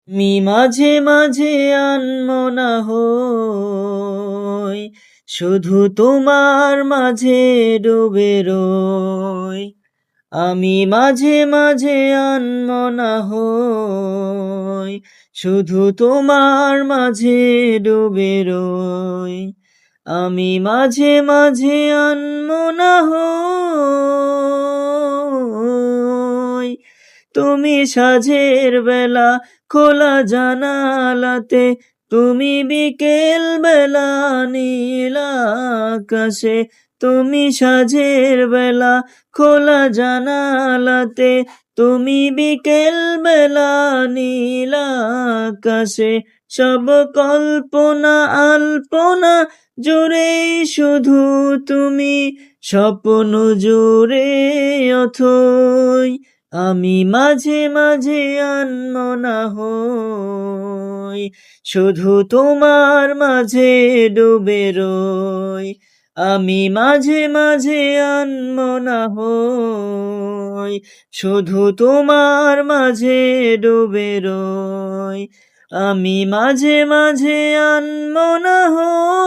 আমি মাঝে মাঝে আনমনা হই, শুধু তোমার মাঝে ডুবে রই। আমি মাঝে মাঝে আনমনা হই, শুধু তোমার মাঝে ডুবে রই। আমি মাঝে মাঝে আনমনা হই, তুমি সাঁঝের বেলা খোলা জানালাতে, তুমি বিকেল বেলা নীল আকাশে। তুমি সাঁঝের বেলা খোলা জানালাতে, তুমি বিকেল বেলা নীল আকাশে। সব কল্পনা আলপনা জুড়েই শুধু তুমি, স্বপ্ন জুড়ে অথই। আমি মাঝে মাঝে আনমনা হই, শুধু তোমার মাঝে ডুবে রই। আমি মাঝে মাঝে আনমনা হই, শুধু তোমার মাঝে ডুবে রই। আমি মাঝে মাঝে আনমনা হই।